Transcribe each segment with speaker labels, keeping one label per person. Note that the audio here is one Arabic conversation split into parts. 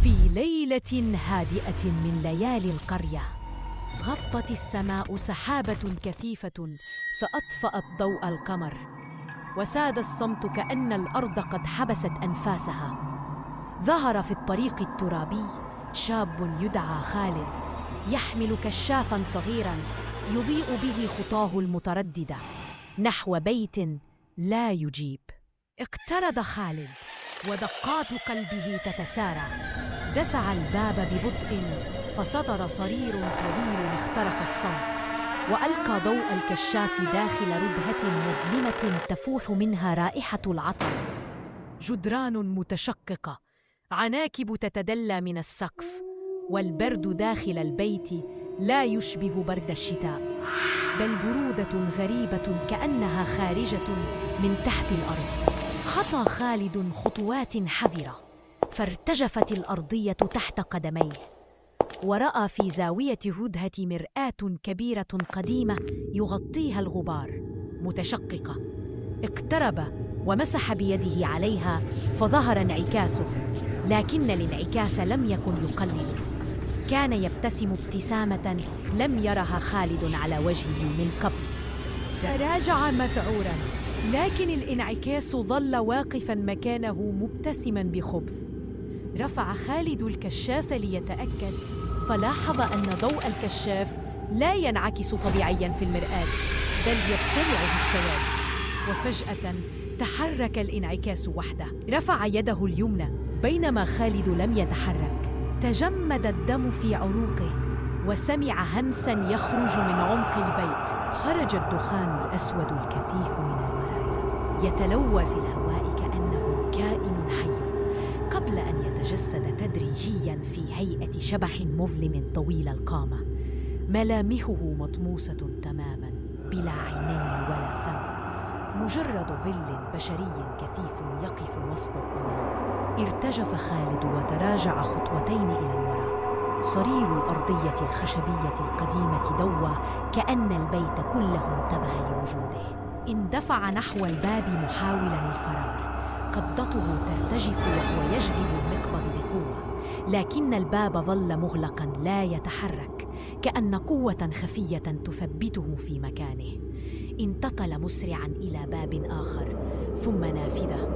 Speaker 1: في ليلة هادئة من ليالي القرية، غطت السماء سحابة كثيفة فأطفأت ضوء القمر، وساد الصمت كأن الأرض قد حبست أنفاسها. ظهر في الطريق الترابي شاب يدعى خالد، يحمل كشافاً صغيراً يضيء به خطاه المترددة نحو بيت لا يجيب. اقترب خالد ودقات قلبه تتسارع. دفع الباب ببطء فصدر صرير طويل اخترق الصمت، وألقى ضوء الكشاف داخل ردهة مظلمة تفوح منها رائحة العطر. جدران متشققة، عناكب تتدلى من السقف، والبرد داخل البيت لا يشبه برد الشتاء، بل برودة غريبة كأنها خارجة من تحت الأرض. خطى خالد خطوات حذرة، فارتجفت الأرضية تحت قدميه، ورأى في زاوية هدهة مرآة كبيرة قديمة يغطيها الغبار متشققة. اقترب ومسح بيده عليها فظهر انعكاسه، لكن الانعكاس لم يكن يقلل. كان يبتسم ابتسامة لم يرها خالد على وجهه من قبل. تراجع مذعوراً، لكن الانعكاس ظل واقفاً مكانه مبتسماً بخبث. رفع خالد الكشاف ليتأكد، فلاحظ أن ضوء الكشاف لا ينعكس طبيعياً في المرآة، بل يبتلعه السواد. وفجأة تحرك الانعكاس وحده. رفع يده اليمنى بينما خالد لم يتحرك. تجمد الدم في عروقه، وسمع همساً يخرج من عمق البيت. خرج الدخان الأسود الكثيف من الوراء، يتلوى في الهواء كأنه كائن حي، قبل أن يتجسد تدريجياً في هيئة شبح مظلم طويل القامة، ملامحه مطموسة تماماً بلا عينين ولا فم، مجرد ظل بشري كثيف يقف وسط الظلام. ارتجف خالد وتراجع خطوتين إلى الوراء. صرير الأرضية الخشبية القديمة دوى كأن البيت كله انتبه لوجوده. اندفع نحو الباب محاولاً الفرار، قبضته ترتجف وهو يجذب المقبض بقوة، لكن الباب ظل مغلقاً لا يتحرك، كأن قوة خفية تثبته في مكانه. انتقل مسرعاً إلى باب آخر، ثم نافذة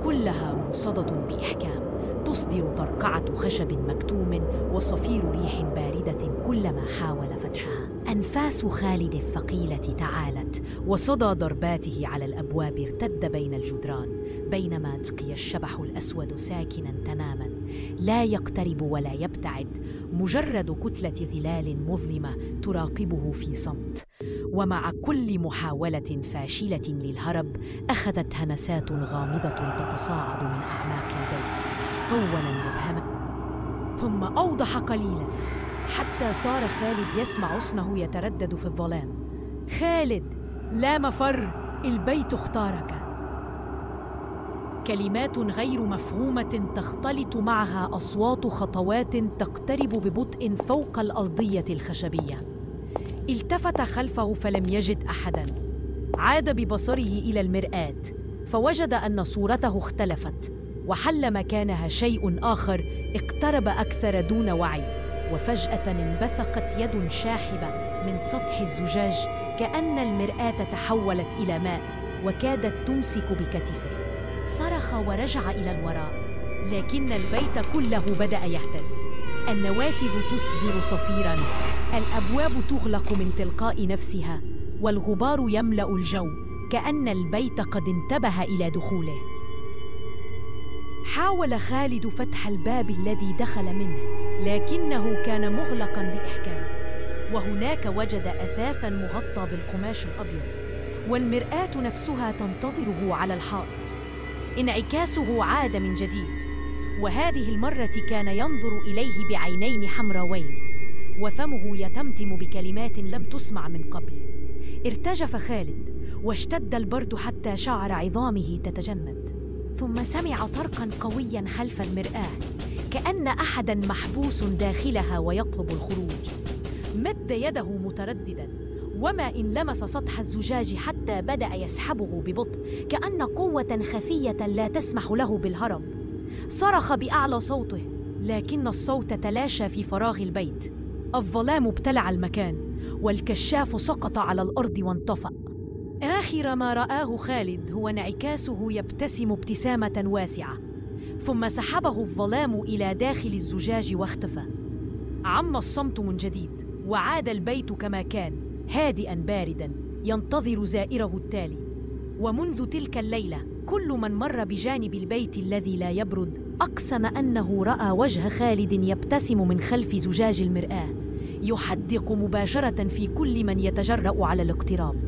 Speaker 1: كلها موصدة بإحكام، تصدر طرقعة خشب مكتوم وصفير ريح باردة كلما حاول فتحها. أنفاس خالد الثقيلة تعالت، وصدى ضرباته على الأبواب ارتد بين الجدران، بينما بقي الشبح الأسود ساكناً تماماً، لا يقترب ولا يبتعد، مجرد كتلة ظلال مظلمة تراقبه في صمت. ومع كل محاولة فاشلة للهرب، أخذت همسات غامضة تتصاعد من أعماق البيت، طواً مبهماً، ثم أوضح قليلاً حتى صار خالد يسمع اسمه يتردد في الظلام: خالد، لا مفر، البيت اختارك. كلمات غير مفهومة تختلط معها أصوات خطوات تقترب ببطء فوق الأرضية الخشبية. التفت خلفه فلم يجد أحداً. عاد ببصره إلى المرآة فوجد أن صورته اختلفت، وحل مكانها شيء آخر اقترب أكثر دون وعي. وفجأة انبثقت يد شاحبة من سطح الزجاج، كأن المرآة تحولت إلى ماء وكادت تمسك بكتفه. صرخ ورجع إلى الوراء، لكن البيت كله بدأ يهتز. النوافذ تصدر صفيراً، الأبواب تغلق من تلقاء نفسها، والغبار يملأ الجو كأن البيت قد انتبه إلى دخوله. حاول خالد فتح الباب الذي دخل منه، لكنه كان مغلقاً بإحكام، وهناك وجد أثاثاً مغطى بالقماش الأبيض، والمرآة نفسها تنتظره على الحائط. انعكاسه عاد من جديد، وهذه المرة كان ينظر إليه بعينين حمراوين، وفمه يتمتم بكلمات لم تسمع من قبل. ارتجف خالد واشتد البرد حتى شعر عظامه تتجمد، ثم سمع طرقاً قوياً خلف المرآة، كأن أحداً محبوس داخلها ويطلب الخروج. مد يده متردداً، وما إن لمس سطح الزجاج حتى بدأ يسحبه ببطء، كأن قوة خفية لا تسمح له بالهرب. صرخ بأعلى صوته: لكن الصوت تلاشى في فراغ البيت. الظلام ابتلع المكان، والكشاف سقط على الأرض وانطفأ. آخر ما رآه خالد هو انعكاسه يبتسم ابتسامة واسعة، ثم سحبه الظلام إلى داخل الزجاج واختفى. عم الصمت من جديد، وعاد البيت كما كان، هادئاً بارداً، ينتظر زائره التالي. ومنذ تلك الليلة كل من مر بجانب البيت الذي لا يبرد أقسم أنه رأى وجه خالد يبتسم من خلف زجاج المرآة، يحدق مباشرة في كل من يتجرأ على الاقتراب.